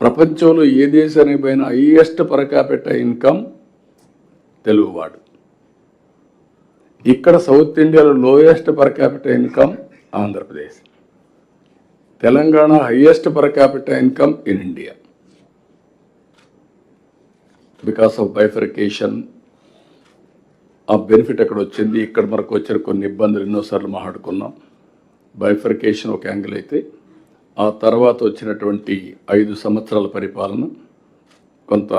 ప్రపంచంలో ఏ దేశానికి పోయినా హైయెస్ట్ పర్ క్యాపిటల్ ఇన్కమ్ తెలుగువాడు. ఇక్కడ సౌత్ ఇండియాలో lowest per capital income Andhra Pradesh. Telangana highest per capital income in India. Because of bifurcation ఆ బెనిఫిట్ అక్కడ వచ్చింది. ఇక్కడ మనకు వచ్చిన కొన్ని ఇబ్బందులు ఎన్నోసార్లు మాట్లాడుకున్నాం. బైఫర్కేషన్ ఒక యాంగిల్ అయితే, ఆ తర్వాత వచ్చినటువంటి 5 సంవత్సరాల పరిపాలన కొంత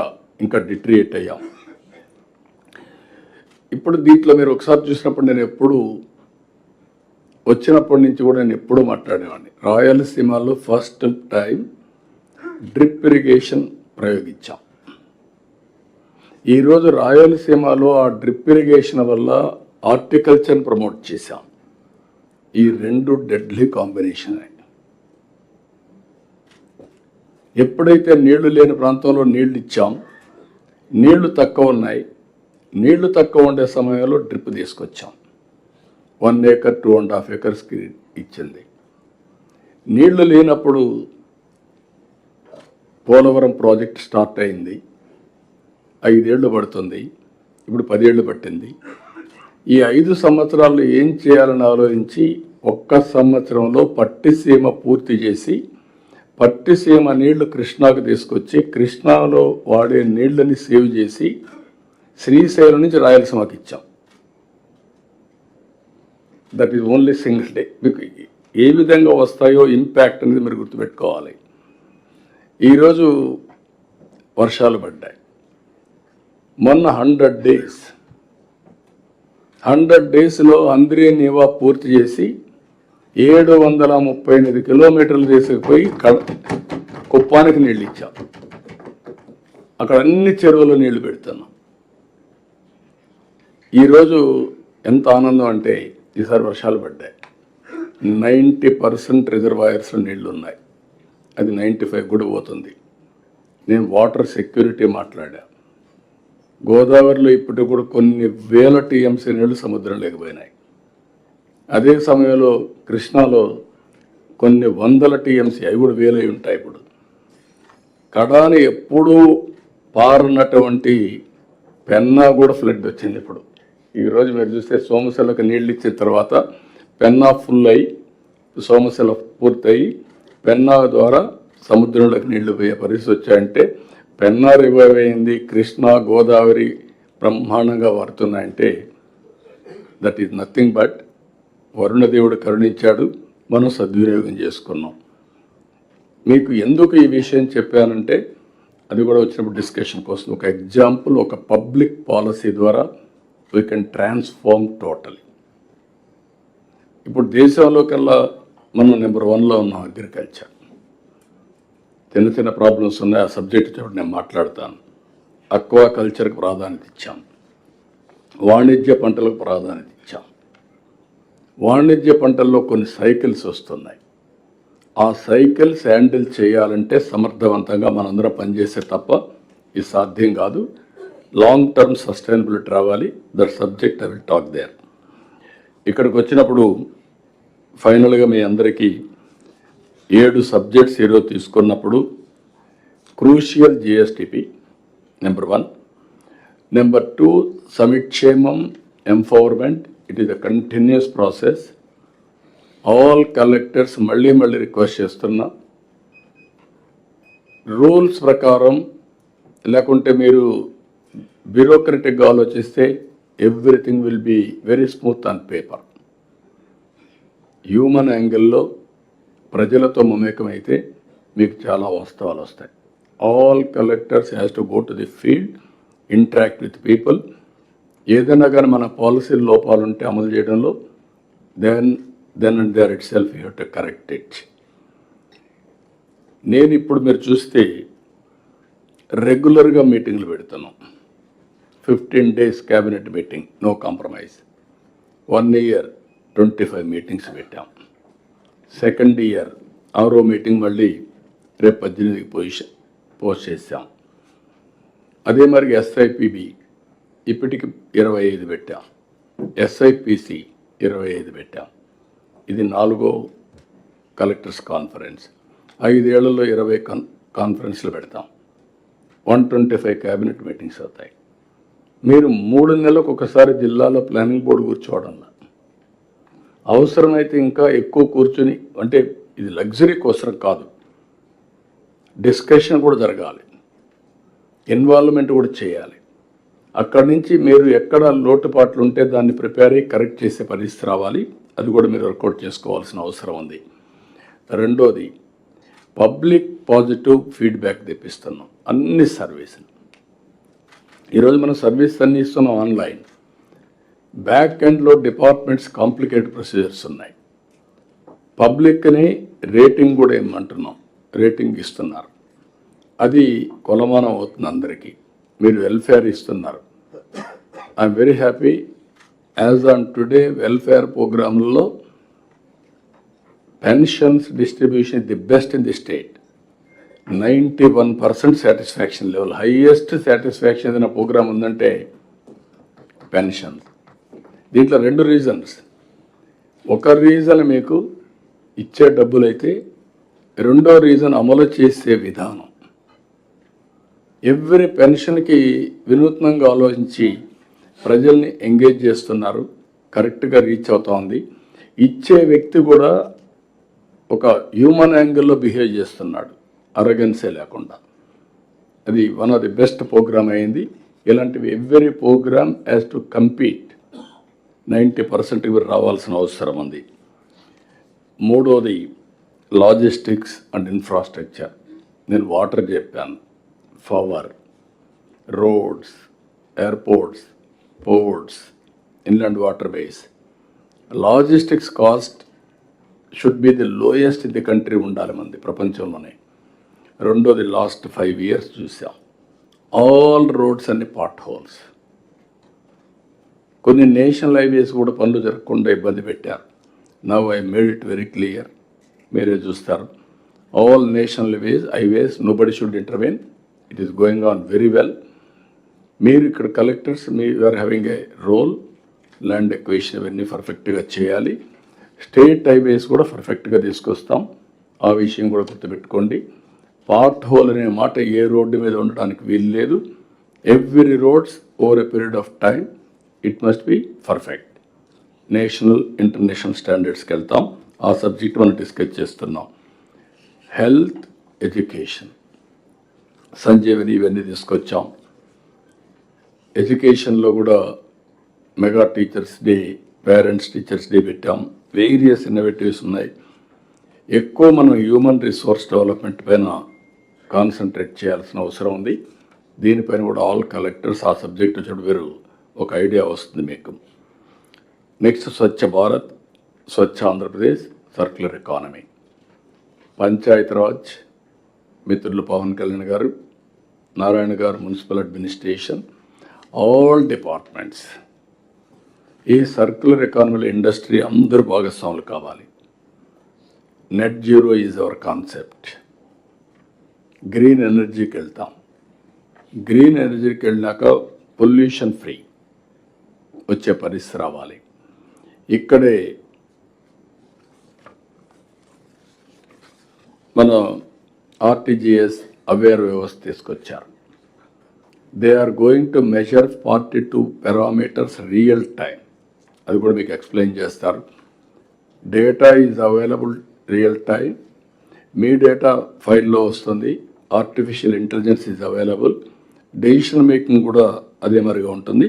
ఇంకా డిట్రియేట్ అయ్యాం. ఇప్పుడు దీంట్లో మీరు ఒకసారి చూసినప్పుడు నేను ఎప్పుడు వచ్చినప్పటి నుంచి కూడా నేను ఎప్పుడూ మాట్లాడేవాడిని. రాయలసీమలో ఫస్ట్ టైం డ్రిప్ ఇరిగేషన్ ప్రయోగించాం. ఈరోజు రాయలసీమలో ఆ డ్రిప్ ఇరిగేషన్ వల్ల హార్టికల్చర్ని ప్రమోట్ చేశాం. ఈ 2 డెడ్లీ కాంబినేషన్. ఎప్పుడైతే నీళ్లు లేని ప్రాంతంలో నీళ్లు ఇచ్చాం, నీళ్లు తక్కువ ఉన్నాయి, నీళ్లు తక్కువ ఉండే సమయంలో డ్రిప్ తీసుకొచ్చాం. 1 acre 2.5 acresకి ఇచ్చింది. నీళ్లు లేనప్పుడు పోలవరం ప్రాజెక్ట్ స్టార్ట్ అయింది. 5 ఏళ్ళు పడుతుంది, ఇప్పుడు 10 ఏళ్ళు పట్టింది. ఈ 5 సంవత్సరాలు ఏం చేయాలని ఆలోచించి 1 సంవత్సరంలో పట్టిసీమ పూర్తి చేసి, పట్టిసీమ నీళ్లు కృష్ణాకు తీసుకొచ్చి కృష్ణాలో వాడే నీళ్ళని సేవ్ చేసి శ్రీశైలం నుంచి రాయలసీమకి ఇచ్చాం. That is only single day. మీకు ఏ విధంగా వస్తాయో ఇంపాక్ట్ అనేది మీరు గుర్తుపెట్టుకోవాలి. ఈరోజు వర్షాలు పడ్డాయి. మొన్న 100 డేస్లో అంద్రే నీవా పూర్తి చేసి 738 కిలోమీటర్లు తీసుకుపోయి కుప్పానికి నీళ్ళు ఇచ్చాం. అక్కడ అన్ని చెరువుల్లో నీళ్లు పెడుతున్నాం. ఈరోజు ఎంత ఆనందం అంటే ఈసారి వర్షాలు పడ్డాయి. 90% రిజర్వాయర్స్లో నీళ్లు ఉన్నాయి. అది 95 కూడా పోతుంది. నేను వాటర్ సెక్యూరిటీ మాట్లాడా. గోదావరిలో ఇప్పటికి కూడా కొన్ని వేల టీఎంసీ నీళ్లు సముద్రం లేకపోయినాయి. అదే సమయంలో కృష్ణాలో కొన్ని వందల టీఎంసీ, అవి కూడా వేలై ఉంటాయి. ఇప్పుడు కడాని ఎప్పుడూ పారున్నటువంటి పెన్నా కూడా ఫ్లడ్ వచ్చింది. ఇప్పుడు ఈరోజు మీరు చూస్తే సోమశిలకు నీళ్ళు ఇచ్చిన తర్వాత పెన్నా ఫుల్ అయ్యి సోమశిల పూర్తయి పెన్నా ద్వారా సముద్రంలోకి నీళ్లు పోయే పరిస్థితి వచ్చాయంటే పెన్నా రివైవ్ అయింది. కృష్ణా గోదావరి బ్రహ్మాండంగా వాడుతున్నాయంటే దట్ ఈజ్ నథింగ్ బట్ వరుణదేవుడు కరుణించాడు, మనం సద్వినియోగం చేసుకున్నాం. మీకు ఎందుకు ఈ విషయం చెప్పానంటే అది కూడా వచ్చినప్పుడు డిస్కషన్ కోసం ఒక ఎగ్జాంపుల్, ఒక పబ్లిక్ పాలసీ ద్వారా వీ కెన్ ట్రాన్స్ఫార్మ్ టోటలీ. ఇప్పుడు దేశంలో కల్లా మనం నెంబర్ 1లో ఉన్నాం అగ్రికల్చర్. చిన్న చిన్న ప్రాబ్లమ్స్ ఉన్నాయి, ఆ సబ్జెక్ట్ చూడండి నేను మాట్లాడతాను. అక్వా కల్చర్కి ప్రాధాన్యత ఇచ్చాం, వాణిజ్య పంటలకు ప్రాధాన్యత ఇచ్చాం. వాణిజ్య పంటల్లో కొన్ని సైకిల్స్ వస్తున్నాయి. ఆ సైకిల్స్ హ్యాండిల్ చేయాలంటే సమర్థవంతంగా మనందరం పనిచేసే తప్ప ఇది సాధ్యం కాదు. లాంగ్ టర్మ్ సస్టైనబిలిటీ రావాలి. That subject I will talk there. ఇక్కడికి వచ్చినప్పుడు ఫైనల్గా మీ అందరికీ 7 సబ్జెక్ట్స్ ఈరోజు తీసుకున్నప్పుడు క్రూషియల్ జిఎస్టిపి నెంబర్ 1. నెంబర్ 2 సమిక్షేమం empowerment. It is a continuous process. All collectors మళ్ళీ రిక్వెస్ట్ చేస్తున్నా, రూల్స్ ప్రకారం లేకుంటే మీరు బ్యూరోక్రటిక్గా ఆలోచిస్తే everything will be very smooth on paper. Human యాంగిల్లో ప్రజలతో మమేకమైతే మీకు చాలా వాస్తవాలు వస్తాయి. All collectors has to go to the field, interact with people. ఏదైనా కానీ మన పాలసీ లోపాలుంటే అమలు చేయడంలో then and there itself you have to correct it. నేను ఇప్పుడు మీరు చూస్తే రెగ్యులర్గా మీటింగ్లు పెడుతున్నాం. 15 days cabinet meeting, no compromise. 1 year 25 meetings పెట్టాం. సెకండ్ ఇయర్ 6వ మీటింగ్ మళ్ళీ రేపు 18కి పోస్ట్ చేసాం. అదే మరి ఎస్ఐపిబి ఇప్పటికి 25 పెట్టాం. ఎస్ఐపిసి 25 పెట్టాం. ఇది 4వ కలెక్టర్స్ కాన్ఫరెన్స్. 5 ఏళ్లలో 20 కాన్ఫరెన్స్లు పెడతాం, 125 క్యాబినెట్ మీటింగ్స్ అవుతాయి. మీరు 3 నెలలకు ఒకసారి జిల్లాలో ప్లానింగ్ బోర్డు కూర్చోవడంలో అవసరమైతే ఇంకా ఎక్కువ కూర్చుని, అంటే ఇది లగ్జరీ కోసం కాదు, డిస్కషన్ కూడా జరగాలి, ఇన్వాల్వ్మెంట్ కూడా చేయాలి. అక్కడి నుంచి మీరు ఎక్కడ లోటుపాట్లు ఉంటే దాన్ని ప్రిపేర్ అయ్యి కరెక్ట్ చేసే పరిస్థితి రావాలి. అది కూడా మీరు వర్కౌట్ చేసుకోవాల్సిన అవసరం ఉంది. రెండోది, పబ్లిక్ పాజిటివ్ ఫీడ్బ్యాక్ తెప్పిస్తున్నాం అన్ని సర్వీసులు. ఈరోజు మనం సర్వీస్ అన్ని ఇస్తున్నాం ఆన్లైన్. బ్యాక్ ఎండ్లో డిపార్ట్మెంట్స్ కాంప్లికేటెడ్ ప్రొసీజర్స్ ఉన్నాయి. పబ్లిక్ని రేటింగ్ కూడా ఏమంటున్నాం, రేటింగ్ ఇస్తున్నారు. అది కొలమానం అవుతుంది అందరికీ. మీరు వెల్ఫేర్ ఇస్తున్నారు. I'm very happy. As on today welfare ప్రోగ్రాంలలో pensions distribution the best in the state. 91% satisfaction level, highest satisfaction ఏదైనా ప్రోగ్రామ్ ఉందంటే పెన్షన్. దీంట్లో 2 రీజన్స్. ఒక రీజన్ మీకు ఇచ్చే డబ్బులైతే, రెండో రీజన్ అమలు చేసే విధానం. ఎవ్రీ పెన్షన్కి వినూత్నంగా ఆలోచించి ప్రజల్ని ఎంగేజ్ చేస్తున్నారు, కరెక్ట్గా రీచ్ అవుతా ఉంది. ఇచ్చే వ్యక్తి కూడా ఒక హ్యూమన్ యాంగిల్లో బిహేవ్ చేస్తున్నాడు, అరగెన్సే లేకుండా. అది one of the best program అయింది. ఇలాంటివి every program has to compete. 90% ఇవి రావాల్సిన అవసరం ఉంది. మూడోది, లాజిస్టిక్స్ అండ్ ఇన్ఫ్రాస్ట్రక్చర్. నేను వాటర్ చెప్పాను, power, roads, airports, ports, inland waterways. Logistics cost should be the lowest in the country ఉండాలి మంది ప్రపంచంలోనే. రెండోది, లాస్ట్ 5 years చూసాం, ఆల్ రోడ్స్ అన్ని పాట్ హోల్స్. కొన్ని నేషనల్ హైవేస్ కూడా పనులు జరగకుండా ఇబ్బంది పెట్టారు. Now I made it very clear. మీరే చూస్తారు, all national highways nobody should intervene. It is going on very well. మీరు ఇక్కడ collectors, are having a role. Land acquisition ఇవన్నీ పర్ఫెక్ట్గా చేయాలి. స్టేట్ హైవేస్ కూడా పర్ఫెక్ట్గా తీసుకొస్తాం. ఆ విషయం కూడా గుర్తుపెట్టుకోండి. పార్ట్ హోల్ అనే మాట ఏ రోడ్డు మీద ఉండడానికి వీలు లేదు. Every roads over a period of time it must be perfect. National international స్టాండర్డ్స్కి వెళ్తాం. ఆ సబ్జెక్ట్ మనం డిస్కస్ చేస్తున్నాం. హెల్త్, ఎడ్యుకేషన్, సంజీవని ఇవన్నీ తీసుకొచ్చాం. ఎడ్యుకేషన్లో కూడా mega teachers day, parents teachers day పెట్టాం. వేరియస్ ఇన్నోవేటివ్స్ ఉన్నాయి. ఎక్కువ మనం హ్యూమన్ రిసోర్స్ డెవలప్మెంట్ పైన కాన్సన్ట్రేట్ చేయాల్సిన అవసరం ఉంది. దీనిపైన కూడా ఆల్ కలెక్టర్స్ ఆ సబ్జెక్ట్ చదివారు, ఒక ఐడియా వస్తుంది మీకు. Next, Swachh Bharat, Swachh Andhra Pradesh, circular economy, Panchayati Raj మిత్రులు పవన్ కళ్యాణ్ గారు, నారాయణ గారు, మున్సిపల్ అడ్మినిస్ట్రేషన్, ఆల్ డిపార్ట్మెంట్స్. ఈ సర్క్యులర్ ఎకానమీలో ఇండస్ట్రీ అందరూ భాగస్వాములు కావాలి. Net zero is our concept. Green ఎనర్జీకి వెళ్తాం. గ్రీన్ ఎనర్జీకి వెళ్ళినాక పొల్యూషన్ ఫ్రీ వచ్చే పరిస్థితి రావాలి. ఇక్కడే మన ఆర్టీజీఎస్ అవేర్ వ్యవస్థ తీసుకొచ్చారు. They are going to measure 42 parameters real time. అది కూడా మీకు ఎక్స్ప్లెయిన్ చేస్తారు. Data is available real time. మీ డేటా ఫైల్లో వస్తుంది. Artificial intelligence is available. Decision making కూడా అదే మరిగా ఉంటుంది.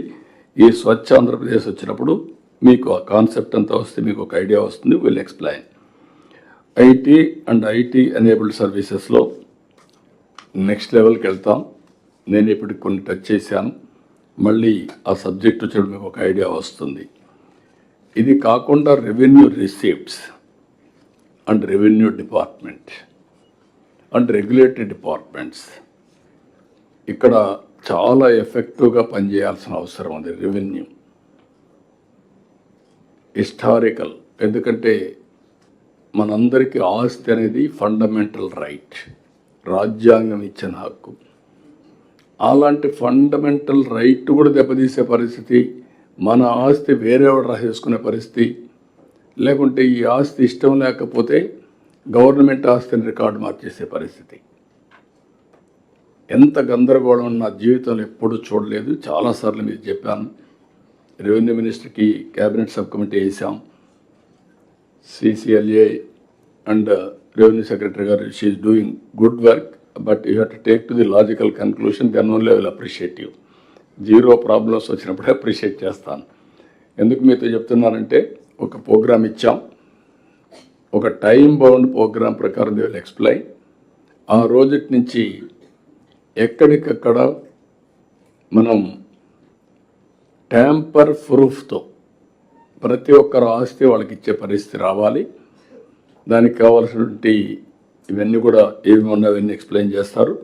ఈ స్వచ్ఛ ఆంధ్రప్రదేశ్ వచ్చినప్పుడు మీకు ఆ కాన్సెప్ట్ అంతా వస్తే మీకు ఒక ఐడియా వస్తుంది. Will explain. IT and IT enabled సర్వీసెస్లో నెక్స్ట్ లెవెల్కి వెళ్తాం. నేను ఇప్పటికి కొన్ని టచ్ చేశాను. మళ్ళీ ఆ సబ్జెక్ట్ వచ్చేప్పుడు మీకు ఒక ఐడియా వస్తుంది. ఇది కాకుండా revenue receipts and revenue department and regulatory departments ఇక్కడ చాలా ఎఫెక్టివ్గా పనిచేయాల్సిన అవసరం ఉంది. రెవెన్యూ హిస్టారికల్, ఎందుకంటే మనందరికీ ఆస్తి అనేది ఫండమెంటల్ రైట్, రాజ్యాంగం ఇచ్చిన హక్కు. అలాంటి ఫండమెంటల్ రైట్ కూడా దెబ్బతీసే పరిస్థితి, మన ఆస్తి వేరేవాడు రాసేసుకునే పరిస్థితి, లేకుంటే ఈ ఆస్తి ఇష్టం లేకపోతే గవర్నమెంట్ ఆస్తిని రికార్డు మార్చేసే పరిస్థితి. ఎంత గందరగోళం నా జీవితంలో ఎప్పుడూ చూడలేదు. చాలాసార్లు మీకు చెప్పాను. రెవెన్యూ మినిస్టర్కి క్యాబినెట్ సబ్ కమిటీ వేసాం. CCLA అండ్ రెవెన్యూ సెక్రటరీ గారు, she is doing good work, but you have to take to the logical conclusion, then only I will appreciate you. Zero problems వచ్చినప్పుడే అప్రిషియేట్ చేస్తాను. ఎందుకు మీతో చెప్తున్నానంటే, ఒక ప్రోగ్రామ్ ఇచ్చాం, ఒక టైం బౌండ్ ప్రోగ్రామ్ ప్రకారం దే విల్ ఎక్స్ప్లెయిన్. ఆ రోజుటి నుంచి ఎక్కడికక్కడ మనం ట్యాంపర్ ప్రూఫ్తో ప్రతి ఒక్కరు ఆస్తి వాళ్ళకి ఇచ్చే పరిస్థితి రావాలి. దానికి కావాల్సినటువంటి ఇవన్నీ కూడా ఏమి ఉన్నాయో అవన్నీ ఎక్స్ప్లెయిన్ చేస్తారు.